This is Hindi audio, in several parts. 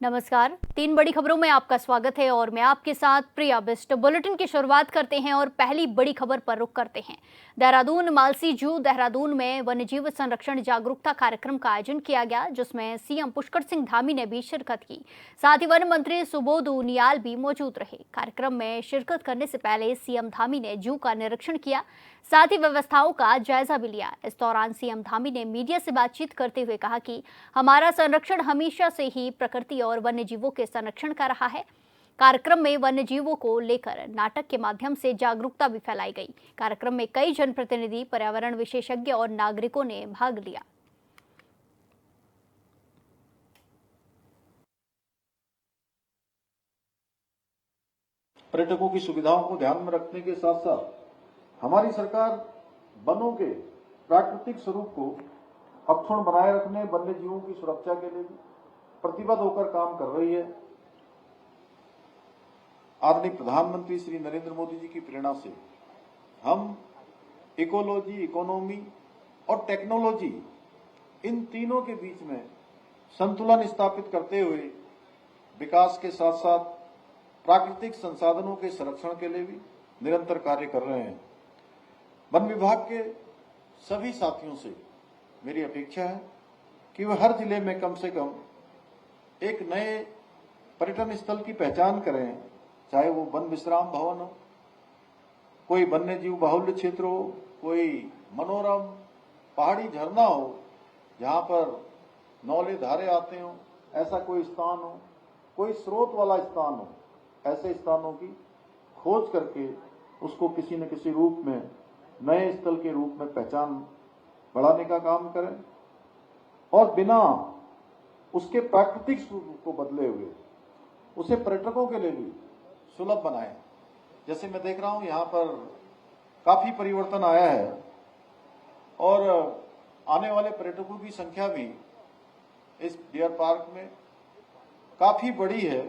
नमस्कार। 3 बड़ी खबरों में आपका स्वागत है और मैं आपके साथ प्रिया बिस्ट। बुलेटिन की शुरुआत करते हैं और पहली बड़ी खबर पर रुख करते हैं। देहरादून मालसी जू देहरादून में वन्यजीव संरक्षण जागरूकता कार्यक्रम का आयोजन किया गया, जिसमें सीएम पुष्कर सिंह धामी ने भी शिरकत की। साथ ही वन मंत्री सुबोध उनियाल भी मौजूद रहे। कार्यक्रम में शिरकत करने से पहले सीएम धामी ने जू का निरीक्षण किया, साथ ही व्यवस्थाओं का जायजा भी लिया। इस दौरान सीएम धामी ने मीडिया से बातचीत करते हुए कहा कि हमारा संरक्षण हमेशा से ही प्रकृति और वन्यजीवों के संरक्षण का रहा है। कार्यक्रम में वन्यजीवों को लेकर नाटक के माध्यम से जागरूकता भी फैलाई गई। कार्यक्रम में कई जनप्रतिनिधि, पर्यावरण विशेषज्ञ और नागरिकों ने भाग लिया। पर्यटकों की सुविधाओं को ध्यान में रखने के साथ साथ हमारी सरकार वनों के प्राकृतिक स्वरूप को अक्षुण्ण बनाए रखने, वन्य जीवों की सुरक्षा के लिए प्रतिबद्ध होकर काम कर रही है। आदरणीय प्रधानमंत्री श्री नरेंद्र मोदी जी की प्रेरणा से हम इकोलॉजी, इकोनॉमी और टेक्नोलॉजी, इन तीनों के बीच में संतुलन स्थापित करते हुए विकास के साथ साथ प्राकृतिक संसाधनों के संरक्षण के लिए भी निरंतर कार्य कर रहे हैं। वन विभाग के सभी साथियों से मेरी अपेक्षा है कि वह हर जिले में कम से कम एक नए पर्यटन स्थल की पहचान करें, चाहे वो वन विश्राम भवन हो, कोई वन्य जीव बाहुल्य क्षेत्र हो, कोई मनोरम पहाड़ी झरना हो जहां पर नौले धारे आते हो, ऐसा कोई स्थान हो, कोई स्रोत वाला स्थान हो। ऐसे स्थानों की खोज करके उसको किसी न किसी रूप में नए स्थल के रूप में पहचान बढ़ाने का काम करें और बिना उसके प्राकृतिक स्वरूप को बदले हुए उसे पर्यटकों के लिए भी सुलभ बनाएं। जैसे मैं देख रहा हूं यहां पर काफी परिवर्तन आया है और आने वाले पर्यटकों की संख्या भी इस डियर पार्क में काफी बड़ी है।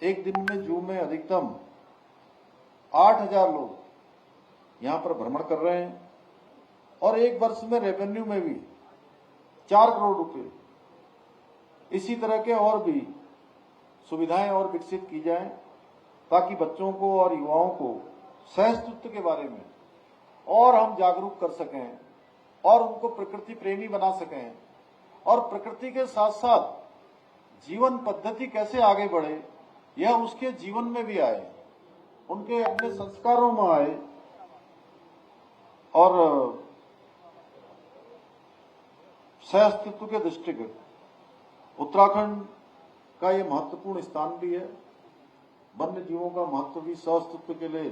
एक दिन में जू में अधिकतम 8,000 लोग यहां पर भ्रमण कर रहे हैं और एक वर्ष में रेवेन्यू में भी 4 करोड़ रुपए, इसी तरह के और भी सुविधाएं और विकसित की जाएं ताकि बच्चों को और युवाओं को सहअस्तित्व के बारे में और हम जागरूक कर सकें और उनको प्रकृति प्रेमी बना सकें और प्रकृति के साथ साथ जीवन पद्धति कैसे आगे बढ़े यह उसके जीवन में भी आए, उनके अपने संस्कारों में आए और सहअस्तित्व के दृष्टिगत उत्तराखंड का यह महत्वपूर्ण स्थान भी है। वन्य जीवों का महत्व भी सहअस्तित्व के लिए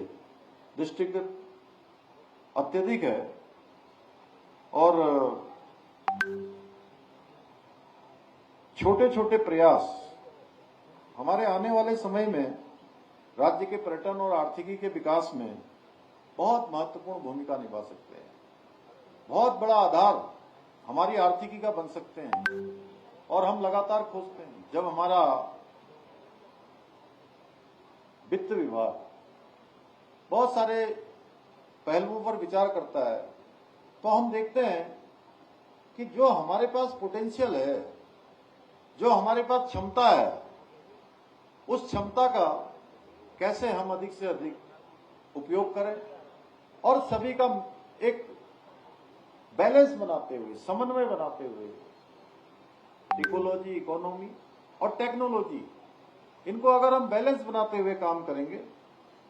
दृष्टिगत अत्यधिक है और छोटे छोटे प्रयास हमारे आने वाले समय में राज्य के पर्यटन और आर्थिकी के विकास में बहुत महत्वपूर्ण भूमिका निभा सकते हैं। बहुत बड़ा आधार हमारी आर्थिकी का बन सकते हैं और हम लगातार खोजते हैं। जब हमारा वित्त विभाग बहुत सारे पहलुओं पर विचार करता है तो हम देखते हैं कि जो हमारे पास पोटेंशियल है, जो हमारे पास क्षमता है, उस क्षमता का कैसे हम अधिक से अधिक उपयोग करें और सभी का एक बैलेंस बनाते हुए, समन्वय बनाते हुए इकोलॉजी, इकोनॉमी और टेक्नोलॉजी, इनको अगर हम बैलेंस बनाते हुए काम करेंगे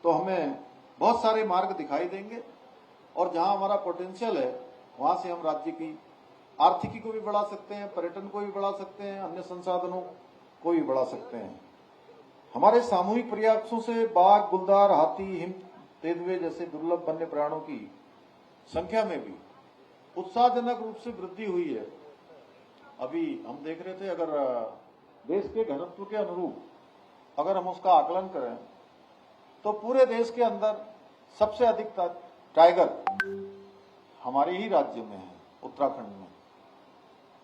तो हमें बहुत सारे मार्ग दिखाई देंगे और जहां हमारा पोटेंशियल है वहां से हम राज्य की आर्थिकी को भी बढ़ा सकते हैं, पर्यटन को भी बढ़ा सकते हैं, अन्य संसाधनों को भी बढ़ा सकते हैं। हमारे सामूहिक प्रयासों से बाघ, गुलदार, हाथी, हिम तेंदुए जैसे दुर्लभ वन्य प्राणियों की संख्या में भी उत्साहजनक रूप से वृद्धि हुई है। अभी हम देख रहे थे, अगर देश के घनत्व के अनुरूप अगर हम उसका आकलन करें तो पूरे देश के अंदर सबसे अधिक टाइगर हमारे ही राज्य में है, उत्तराखंड में।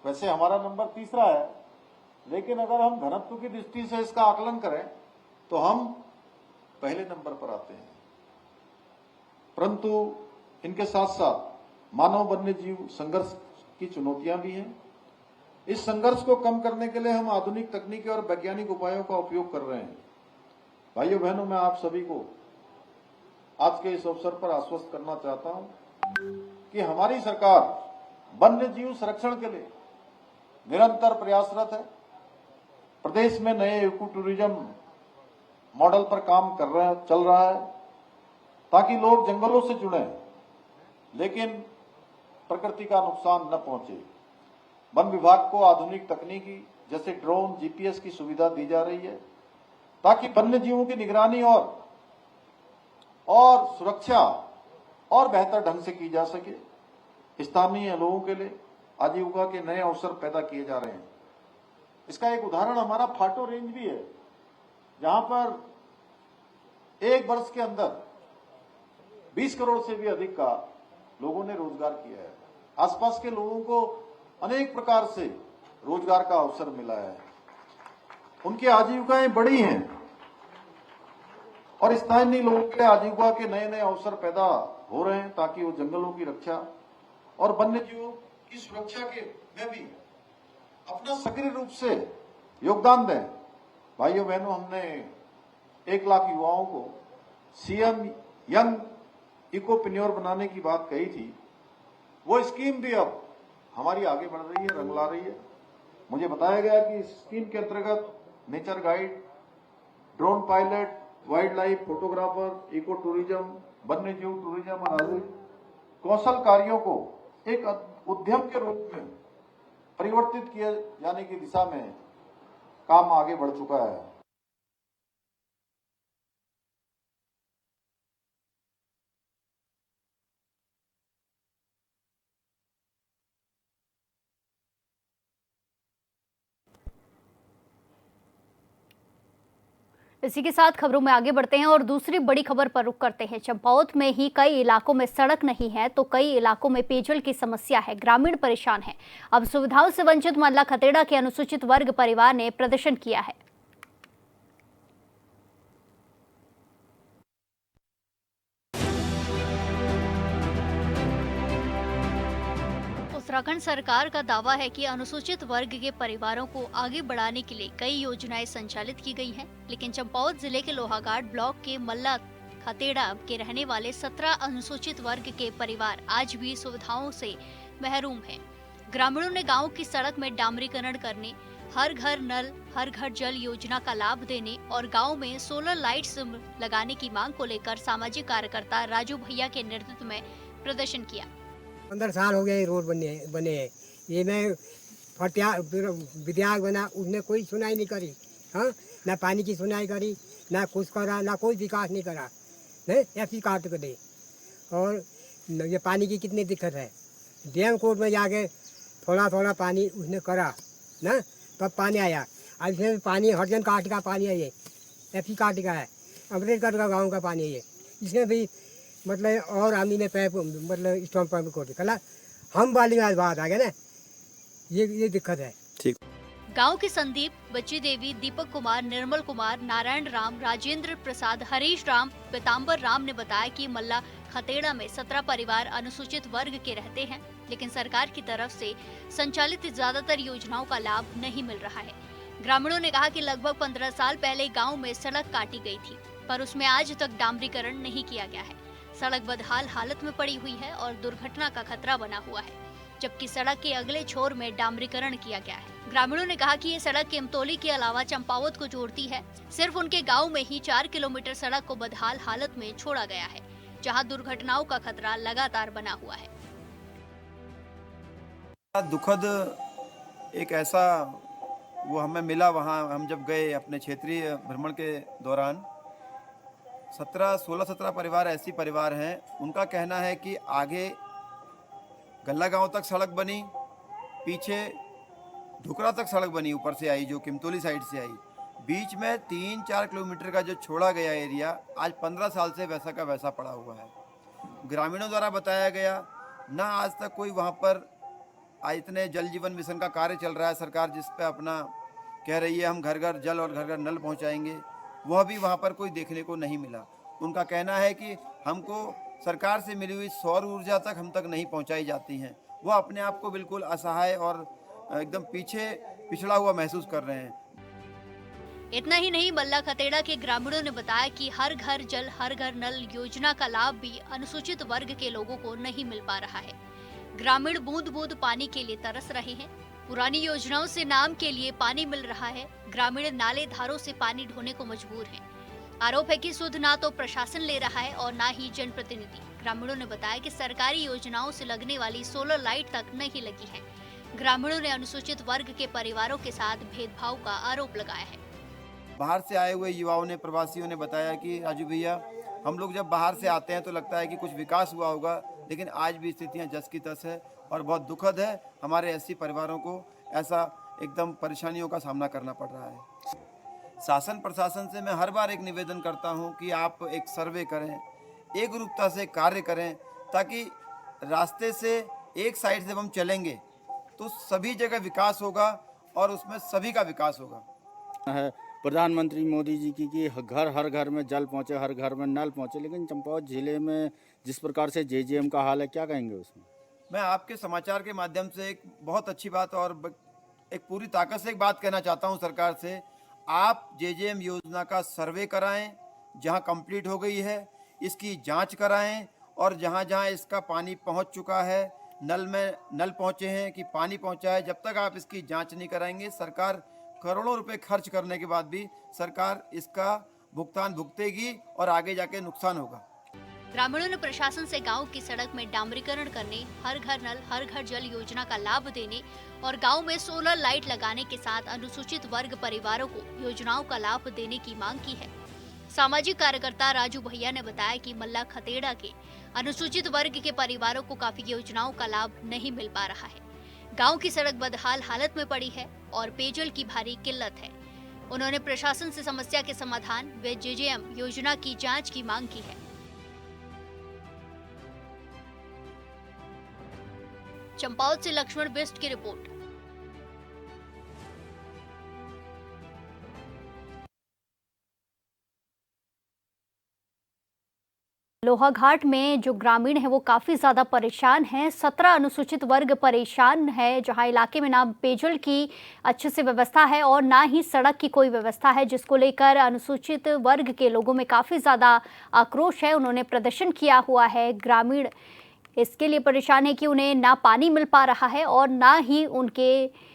वैसे हमारा नंबर 3रा है, लेकिन अगर हम घनत्व की दृष्टि से इसका आकलन करें तो हम पहले नंबर पर आते हैं। परंतु इनके साथ साथ मानव वन्य जीव संघर्ष की चुनौतियां भी हैं। इस संघर्ष को कम करने के लिए हम आधुनिक तकनीकी और वैज्ञानिक उपायों का उपयोग कर रहे हैं। भाइयों बहनों, मैं आप सभी को आज के इस अवसर पर आश्वस्त करना चाहता हूं कि हमारी सरकार वन्य जीव संरक्षण के लिए निरंतर प्रयासरत है। प्रदेश में नए इको टूरिज्म मॉडल पर काम चल रहा है ताकि लोग जंगलों से जुड़े लेकिन प्रकृति का नुकसान न पहुंचे। वन विभाग को आधुनिक तकनीकी जैसे ड्रोन, जीपीएस की सुविधा दी जा रही है ताकि वन्य जीवों की निगरानी और सुरक्षा और बेहतर ढंग से की जा सके। स्थानीय लोगों के लिए आजीविका के नए अवसर पैदा किए जा रहे हैं। इसका एक उदाहरण हमारा फाटो रेंज भी है, जहां पर एक वर्ष के अंदर 20 करोड़ से भी अधिक का लोगों ने रोजगार किया है। आसपास के लोगों को अनेक प्रकार से रोजगार का अवसर मिला है, उनकी आजीविकाएं बढ़ी हैं और स्थानीय लोगों के आजीविका के नए नए अवसर पैदा हो रहे हैं ताकि वो जंगलों की रक्षा और वन्य जीवों की सुरक्षा के में भी अपना सक्रिय रूप से योगदान दें। भाइयों बहनों, हमने 1 लाख युवाओं को सीएम यंग इकोप्रेन्योर बनाने की बात कही थी। वो स्कीम भी अब हमारी आगे बढ़ रही है, रंग ला रही है। मुझे बताया गया कि इस स्कीम के अंतर्गत nature guide, drone pilot, wildlife photographer, eco tourism, वन्य जीव टूरिज्म और आधारित कौशल कार्यों को एक उद्यम के रूप में परिवर्तित किए जाने की दिशा में काम आगे बढ़ चुका है। इसी के साथ खबरों में आगे बढ़ते हैं और दूसरी बड़ी खबर पर रुख करते हैं। चंपावत में ही कई इलाकों में सड़क नहीं है तो कई इलाकों में पेयजल की समस्या है। ग्रामीण परेशान हैं। अब सुविधाओं से वंचित मल्ला खतेड़ा के अनुसूचित वर्ग परिवार ने प्रदर्शन किया है। उत्तराखंड सरकार का दावा है कि अनुसूचित वर्ग के परिवारों को आगे बढ़ाने के लिए कई योजनाएं संचालित की गई हैं, लेकिन चंपावत जिले के लोहाघाट ब्लॉक के मल्ला खतेड़ा के रहने वाले 17 अनुसूचित वर्ग के परिवार आज भी सुविधाओं से महरूम हैं। ग्रामीणों ने गांव की सड़क में डामरीकरण करने, हर घर नल हर घर जल योजना का लाभ देने और गाँव में सोलर लाइट्स लगाने की मांग को लेकर सामाजिक कार्यकर्ता राजू भैया के नेतृत्व में प्रदर्शन किया। 15 साल हो गए रोड बने हैं। ये मैं विधायक बना, उसने कोई सुनाई नहीं करी। हाँ, ना पानी की सुनाई करी, ना कुछ करा, ना कोई विकास नहीं करा। नहीं ऐसी काट कर दे। और ये पानी की कितनी दिक्कत है। डैम कोर्ट में जाके थोड़ा थोड़ा पानी उसने करा ना, तब पानी आया। अब इसमें पानी हरजन काट का पानी है, ये ऐसी काट का है, अमृतगढ़ का गाँव का पानी है ये। इसमें भी मतलब और आदमी ने पैप मतलब स्टॉम पंप को निकला, हम वाली बात आ गया ना, ये दिक्कत है। ठीक। गांव के संदीप, बच्ची देवी, दीपक कुमार, निर्मल कुमार, नारायण राम, राजेंद्र प्रसाद, हरीश राम, पीताम्बर राम ने बताया कि मल्ला खतेड़ा में 17 परिवार अनुसूचित वर्ग के रहते हैं, लेकिन सरकार की तरफ से संचालित ज्यादातर योजनाओं का लाभ नहीं मिल रहा है। ग्रामीणों ने कहा कि लगभग 15 साल पहले गाँव में सड़क काटी गयी थी, पर उसमें आज तक डामरीकरण नहीं किया गया है। सड़क बदहाल हालत में पड़ी हुई है और दुर्घटना का खतरा बना हुआ है, जबकि सड़क के अगले छोर में डामरीकरण किया गया है। ग्रामीणों ने कहा कि ये सड़क केमतोली के अलावा चंपावत को जोड़ती है। सिर्फ उनके गांव में ही 4 किलोमीटर सड़क को बदहाल हालत में छोड़ा गया है, जहां दुर्घटनाओं का खतरा लगातार बना हुआ है। दुखद एक ऐसा वो हमें मिला, वहाँ हम जब गए अपने क्षेत्रीय भ्रमण के दौरान, 16-17 परिवार ऐसी परिवार हैं, उनका कहना है कि आगे गल्ला गांव तक सड़क बनी, पीछे ढुकरा तक सड़क बनी, ऊपर से आई जो किमतोली साइड से आई, बीच में 3-4 किलोमीटर का जो छोड़ा गया एरिया आज 15 साल से वैसा का वैसा पड़ा हुआ है। ग्रामीणों द्वारा बताया गया, ना आज तक कोई वहाँ पर इतने जल जीवन मिशन का कार्य चल रहा है, सरकार जिस पे अपना कह रही है हम घर घर जल और घर घर नल पहुँचाएंगे, वह भी वहाँ पर कोई देखने को नहीं मिला। उनका कहना है कि हमको सरकार से मिली हुई सौर ऊर्जा तक हम तक नहीं पहुँचाई जाती हैं। वो अपने आप को बिल्कुल असहाय और एकदम पीछे पिछड़ा हुआ महसूस कर रहे हैं। इतना ही नहीं, मल्ला खतेड़ा के ग्रामीणों ने बताया कि हर घर जल हर घर नल योजना का लाभ भी अनुसूचित वर्ग के लोगों को नहीं मिल पा रहा है। ग्रामीण बूंद बूंद पानी के लिए तरस रहे हैं। पुरानी योजनाओं से नाम के लिए पानी मिल रहा है। ग्रामीण नाले धारों से पानी ढोने को मजबूर हैं। आरोप है कि सुध ना तो प्रशासन ले रहा है और ना ही जनप्रतिनिधि। ग्रामीणों ने बताया कि सरकारी योजनाओं से लगने वाली सोलर लाइट तक नहीं लगी है। ग्रामीणों ने अनुसूचित वर्ग के परिवारों के साथ भेदभाव का आरोप लगाया है। बाहर से आए हुए युवाओं ने, प्रवासियों ने बताया कि राजू भैया, हम लोग जब बाहर से आते हैं तो लगता है कि कुछ विकास हुआ होगा, लेकिन आज भी स्थितियां जस की तस है और बहुत दुखद है। हमारे एससी परिवारों को ऐसा एकदम परेशानियों का सामना करना पड़ रहा है। शासन प्रशासन से मैं हर बार एक निवेदन करता हूं कि आप एक सर्वे करें, एक रूपता से कार्य करें, ताकि रास्ते से एक साइड से हम चलेंगे तो सभी जगह विकास होगा और उसमें सभी का विकास होगा। है प्रधानमंत्री मोदी जी की कि घर हर घर में जल पहुँचे, हर घर में नल पहुँचे, लेकिन चंपावत जिले में जिस प्रकार से जेजेएम का हाल है, क्या कहेंगे उसमें? मैं आपके समाचार के माध्यम से एक बहुत अच्छी बात और एक पूरी ताकत से एक बात कहना चाहता हूं सरकार से। आप जेजेएम योजना का सर्वे कराएं, जहां कंप्लीट हो गई है इसकी जांच कराएं, और जहां जहां इसका पानी पहुंच चुका है, नल में नल पहुंचे हैं कि पानी पहुंचा है, जब तक आप इसकी जांच नहीं कराएंगे, सरकार करोड़ों रुपए खर्च करने के बाद भी सरकार इसका भुगतान भुगतेगी और आगे जाके नुकसान होगा। ग्रामीणों ने प्रशासन से गांव की सड़क में डामरीकरण करने, हर घर नल हर घर जल योजना का लाभ देने और गांव में सोलर लाइट लगाने के साथ अनुसूचित वर्ग परिवारों को योजनाओं का लाभ देने की मांग की है। सामाजिक कार्यकर्ता राजू भैया ने बताया कि मल्ला खतेड़ा के अनुसूचित वर्ग के परिवारों को काफी योजनाओं का लाभ नहीं मिल पा रहा है। गांव की सड़क बदहाल हालत में पड़ी है और पेयजल की भारी किल्लत है। उन्होंने प्रशासन से समस्या के समाधान व जेजेएम योजना की जांच की मांग की है। चंपावत से लक्ष्मण बिष्ट की रिपोर्ट। लोहाघाट में जो ग्रामीण है वो काफ़ी ज़्यादा परेशान हैं। 17 अनुसूचित वर्ग परेशान है, जहां इलाके में ना पेयजल की अच्छे से व्यवस्था है और ना ही सड़क की कोई व्यवस्था है, जिसको लेकर अनुसूचित वर्ग के लोगों में काफ़ी ज़्यादा आक्रोश है। उन्होंने प्रदर्शन किया हुआ है। ग्रामीण इसके लिए परेशान है कि उन्हें ना पानी मिल पा रहा है और ना ही उनके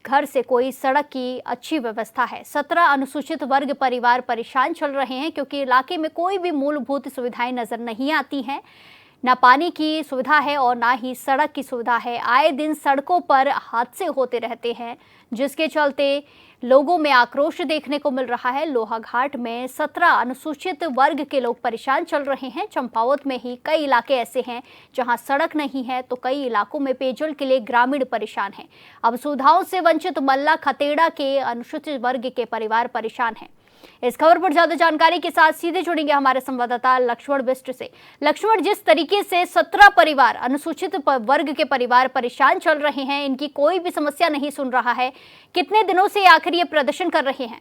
घर से कोई सड़क की अच्छी व्यवस्था है। 17 अनुसूचित वर्ग परिवार परेशान चल रहे हैं क्योंकि इलाके में कोई भी मूलभूत सुविधाएं नजर नहीं आती हैं। ना पानी की सुविधा है और ना ही सड़क की सुविधा है। आए दिन सड़कों पर हादसे होते रहते हैं, जिसके चलते लोगों में आक्रोश देखने को मिल रहा है। लोहाघाट में 17 अनुसूचित वर्ग के लोग परेशान चल रहे हैं। चंपावत में ही कई इलाके ऐसे हैं जहां सड़क नहीं है, तो कई इलाकों में पेयजल के लिए ग्रामीण परेशान हैं। अब सुविधाओं से वंचित मल्ला खतेड़ा के अनुसूचित वर्ग के परिवार परेशान हैं। इस खबर पर ज्यादा जानकारी के साथ सीधे जुड़ेंगे हमारे संवाददाता लक्ष्मण बिष्ट से। लक्ष्मण, जिस तरीके से 17 परिवार अनुसूचित वर्ग के परिवार परेशान चल रहे हैं, इनकी कोई भी समस्या नहीं सुन रहा है, कितने दिनों से आखिर ये प्रदर्शन कर रहे हैं?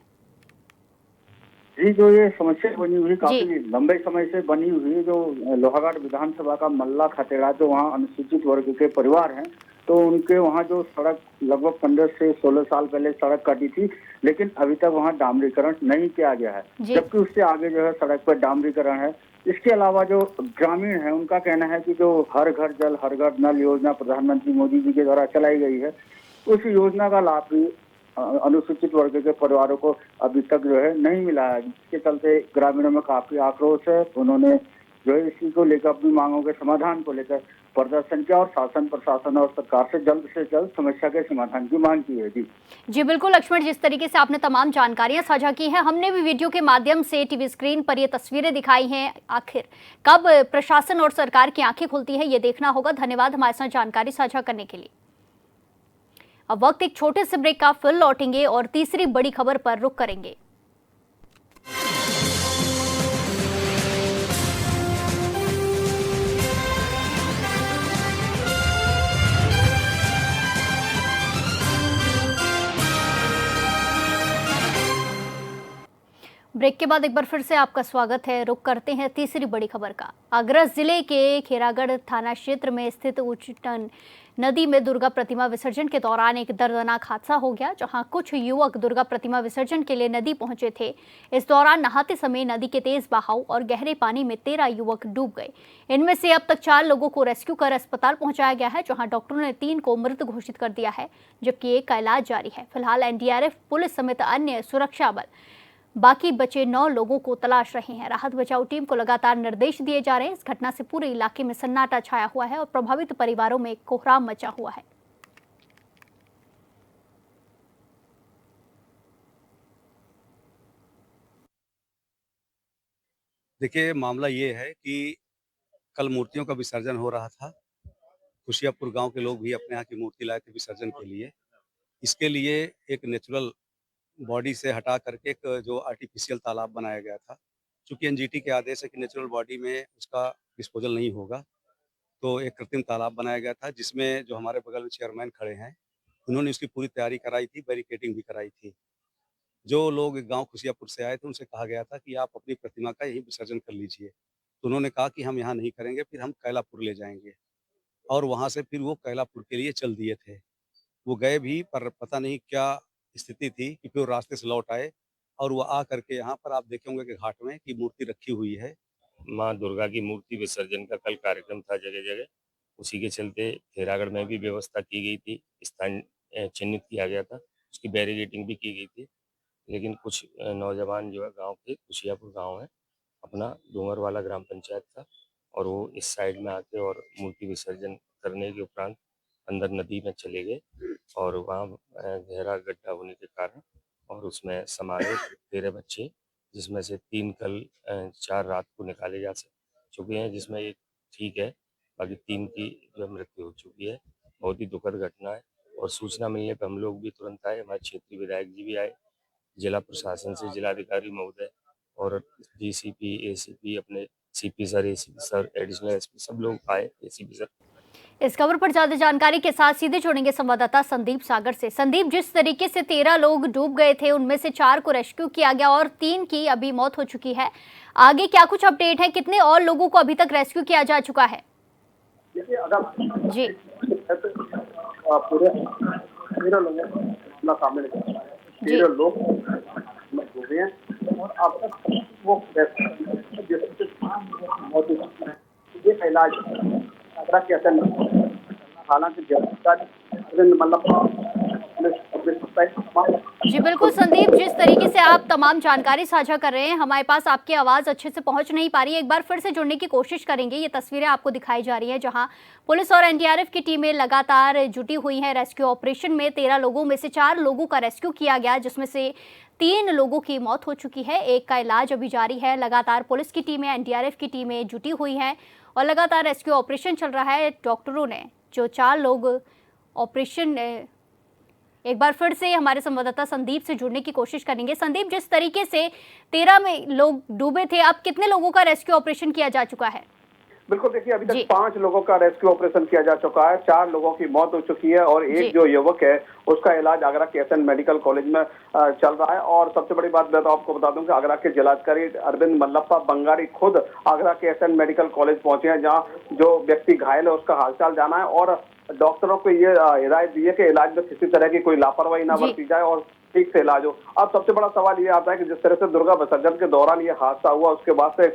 जी, जो ये समस्या बनी हुई काफी लंबे समय से बनी हुई, जो लोहाघाट विधानसभा का मल्ला खतेड़ा, जो वहाँ अनुसूचित वर्ग के परिवार हैं, तो उनके वहाँ जो सड़क लगभग 15 से 16 साल पहले सड़क कटी थी, लेकिन अभी तक वहाँ डामरीकरण नहीं किया गया है, जबकि उससे आगे जो है सड़क पर डामरीकरण है। इसके अलावा जो ग्रामीण है, उनका कहना है कि जो हर घर जल हर घर नल योजना प्रधानमंत्री मोदी जी के द्वारा चलाई गई है, उस योजना का लाभ भी अनुसूचित वर्ग के परिवारों को अभी तक जो है नहीं मिला है, जिसके चलते ग्रामीणों में काफी आक्रोश है। उन्होंने जो है इसी को लेकर, अपनी मांगों के समाधान को लेकर प्रदर्शन किया और शासन प्रशासन और सरकार से जल्द समस्या के समाधान की मांग की है। जी बिल्कुल लक्ष्मण, जिस तरीके से आपने तमाम जानकारियां साझा की हैं, हमने भी वीडियो के माध्यम से टीवी स्क्रीन पर ये तस्वीरें दिखाई हैं। आखिर कब प्रशासन और सरकार की आंखें खुलती है, ये देखना होगा। धन्यवाद हमारे साथ जानकारी साझा करने के लिए। अब वक्त एक छोटे से ब्रेक का, फिर लौटेंगे और तीसरी बड़ी खबर पर रुख करेंगे। ब्रेक के बाद एक बार फिर से आपका स्वागत है। रुक करते हैं तीसरी बड़ी खबर का। आगरा जिले के खेरागढ़ थाना क्षेत्र में स्थित उच्चटन नदी में दुर्गा प्रतिमा विसर्जन के दौरान एक दर्दनाक हादसा हो गया, जहां कुछ युवक दुर्गा प्रतिमा विसर्जन के लिए नदी पहुंचे थे। इस दौरान नहाते समय नदी के तेज बहाव और गहरे पानी में 13 युवक डूब गए। इनमें से अब तक 4 लोगों को रेस्क्यू कर अस्पताल पहुंचाया गया है, जहां डॉक्टरों ने 3 को मृत घोषित कर दिया है, जबकि एक का इलाज जारी है। फिलहाल एनडीआरएफ, पुलिस समेत अन्य सुरक्षा बल बाकी बचे 9 लोगों को तलाश रहे हैं। राहत बचाव टीम को लगातार निर्देश दिए जा रहे हैं। इस घटना से पूरे इलाके में सन्नाटा छाया हुआ है और प्रभावित परिवारों में कोहराम मचा हुआ है। देखिए, मामला ये है कि कल मूर्तियों का विसर्जन हो रहा था। खुशियापुर गांव के लोग भी अपने यहाँ की मूर्ति लाए थे विसर्जन के लिए। इसके लिए एक नेचुरल बॉडी से हटा करके एक जो आर्टिफिशियल तालाब बनाया गया था। चूँकि एनजीटी के आदेश है कि नेचुरल बॉडी में उसका डिस्पोजल नहीं होगा, तो एक कृत्रिम तालाब बनाया गया था, जिसमें जो हमारे बगल में चेयरमैन खड़े हैं, उन्होंने उसकी पूरी तैयारी कराई थी, बैरिकेडिंग भी कराई थी। जो लोग गाँव खुशियापुर से आए थे, उनसे कहा गया था कि आप अपनी प्रतिमा का यहीं विसर्जन कर लीजिए। तो उन्होंने कहा कि हम यहाँ नहीं करेंगे, फिर हम कैलापुर ले जाएँगे, और वहाँ से फिर वो कैलापुर के लिए चल दिए थे। वो गए भी, पर पता नहीं क्या स्थिति थी कि फिर वो रास्ते से लौट आए, और वो आ करके यहाँ पर आप देखे होंगे कि घाट में कि मूर्ति रखी हुई है। माँ दुर्गा की मूर्ति विसर्जन का कल कार्यक्रम था जगह-जगह। उसी के चलते खेरागढ़ में भी व्यवस्था की गई थी, स्थान चिन्हित किया गया था, उसकी बैरिकेडिंग भी की गई थी। लेकिन कुछ नौजवान जो है गाँव के, खुशियापुर गाँव है, अपना डूंगरवाला ग्राम पंचायत था, और वो इस साइड में आके और मूर्ति विसर्जन करने के उपरांत अंदर नदी में चले गए, और वहाँ गहरा गड्ढा होने के कारण और उसमें समा गए 13 बच्चे, जिसमें से 3 कल 4 रात को निकाले जा चुके हैं, जिसमें एक ठीक है, बाकी 3 की जो है मृत्यु हो चुकी है। बहुत ही दुखद घटना है, और सूचना मिलने पर हम लोग भी तुरंत आए, हमारे क्षेत्रीय विधायक जी भी आए, जिला प्रशासन से जिलाधिकारी महोदय और डीसीपी, एसीपी, अपने CP sir, ACP sir, additional SP सब लोग आए, एसीपी सर। इस खबर पर ज्यादा जानकारी के साथ सीधे जोड़ेंगे संवाददाता संदीप सागर से। संदीप, जिस तरीके से 13 लोग डूब गए थे, उनमें से 4 को रेस्क्यू किया गया और 3 की अभी मौत हो चुकी है। आगे क्या कुछ अपडेट है? कितने और लोगों को अभी तक रेस्क्यू किया जा चुका है? जी पूरे 13 लोगों शामिल है, 13 लोग डूबे हैं, और अब तक वो ये इलाज हालांकि जी बिल्कुल संदीप, जिस तरीके से आप तमाम जानकारी साझा कर रहे हैं, हमारे पास आपकी आवाज अच्छे से पहुंच नहीं पा रही है। एक बार फिर से जुड़ने की कोशिश करेंगे। ये तस्वीरें आपको दिखाई जा रही हैं, जहां पुलिस और एनडीआरएफ की टीमें लगातार जुटी हुई हैं रेस्क्यू ऑपरेशन में। 13 लोगों में से 4 लोगों का रेस्क्यू किया गया, जिसमें से 3 लोगों की मौत हो चुकी है, एक का इलाज अभी जारी है। लगातार पुलिस की टीमें, एनडीआरएफ की टीमें जुटी हुई हैं और लगातार रेस्क्यू ऑपरेशन चल रहा है। डॉक्टरों ने जो 4 लोग ऑपरेशन, एक बार फिर से हमारे संवाददाता संदीप से जुड़ने की कोशिश करेंगे। संदीप, जिस तरीके से 13 में लोग डूबे थे, अब कितने लोगों का रेस्क्यू ऑपरेशन किया जा चुका है? बिल्कुल, देखिए अभी तक 5 लोगों का रेस्क्यू ऑपरेशन किया जा चुका है, 4 लोगों की मौत हो चुकी है, और एक जो युवक है उसका इलाज आगरा के एसएन मेडिकल कॉलेज में चल रहा है। और सबसे बड़ी बात मैं तो आपको बता दूं कि आगरा के जिलाधिकारी अरविंद मल्लप्पा बंगारी खुद आगरा के एसएन मेडिकल कॉलेज पहुंचे हैं, जहाँ जो व्यक्ति घायल है उसका हालचाल जाना है, और डॉक्टरों को ये हिदायत दी है कि इलाज में किसी तरह की कोई लापरवाही ना बरती जाए और ठीक से इलाज हो। अब सबसे बड़ा सवाल ये आता है कि जिस तरह से दुर्गा विसर्जन के दौरान ये हादसा हुआ, उसके बाद से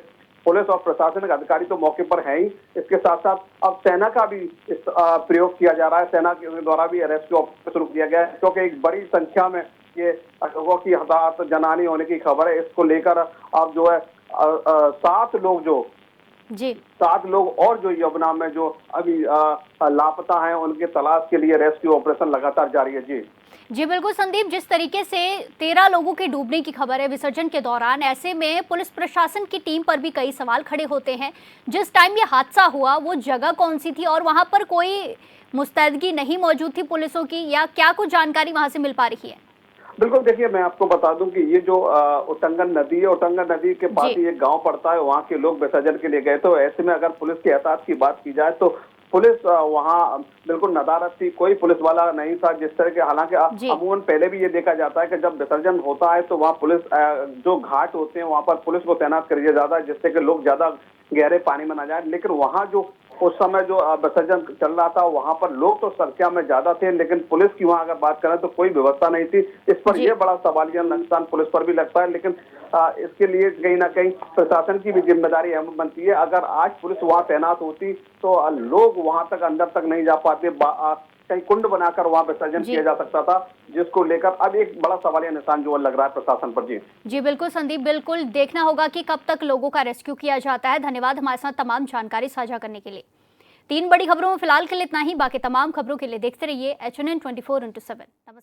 पुलिस और प्रशासनिक अधिकारी तो मौके पर हैं ही, इसके साथ साथ अब सेना का भी इस प्रयोग किया जा रहा है। सेना के द्वारा भी रेस्क्यू ऑपरेशन शुरू किया गया है, क्योंकि एक बड़ी संख्या में ये लोगों की हताहत जनानी होने की खबर है। इसको लेकर अब जो है 7 लोग जो 7 लोग और जो यमुना में जो अभी लापता हैं, उनकी तलाश के लिए रेस्क्यू ऑपरेशन लगातार जारी है। जी बिल्कुल संदीप, जिस तरीके से 13 लोगों के डूबने की खबर है विसर्जन के दौरान, ऐसे में पुलिस प्रशासन की टीम पर भी कई सवाल खड़े होते हैं। जिस टाइम ये हादसा हुआ, वो जगह कौन सी थी और वहां पर कोई मुस्तैदगी नहीं मौजूद थी पुलिसों की, या क्या कुछ जानकारी वहां से मिल पा रही है? बिल्कुल, देखिए मैं आपको बता दूं कि ये जो उटंगन नदी है, उटंगन नदी के पास ही एक गांव पड़ता है, वहाँ के लोग विसर्जन के लिए गए। तो ऐसे में अगर पुलिस की एहतियात की बात की जाए तो पुलिस वहाँ बिल्कुल नदारद थी, कोई पुलिस वाला नहीं था। जिस तरह के, हालांकि अमूमन पहले भी ये देखा जाता है कि जब विसर्जन होता है तो वहाँ पुलिस, जो घाट होते हैं वहाँ पर पुलिस को तैनात कर दिया जाता है, जिससे कि लोग ज्यादा गहरे पानी में ना जाए। लेकिन वहाँ जो उस समय जो विसर्जन चल रहा था वहां पर लोग तो संख्या में ज्यादा थे, लेकिन पुलिस की वहां अगर बात करें तो कोई व्यवस्था नहीं थी। इस पर जी। यह बड़ा सवालिया निशान पुलिस पर भी लगता है, लेकिन इसके लिए कहीं ना कहीं प्रशासन की भी जिम्मेदारी अहम बनती है। अगर आज पुलिस वहां तैनात होती तो लोग वहां तक अंदर तक नहीं जा पाते, कहीं कुंड बनाकर वहां विसर्जन जी। किया जा सकता था, जिसको लेकर अब एक बड़ा सवालिया निशान जो लग रहा है प्रशासन पर। जी बिल्कुल संदीप, बिल्कुल देखना होगा कि कब तक लोगों का रेस्क्यू किया जाता है। धन्यवाद हमारे साथ तमाम जानकारी साझा करने के लिए। 3 बड़ी खबरों में फिलहाल के लिए इतना ही। बाकी तमाम खबरों के लिए देखते रहिए HNN 24/7। नमस्कार।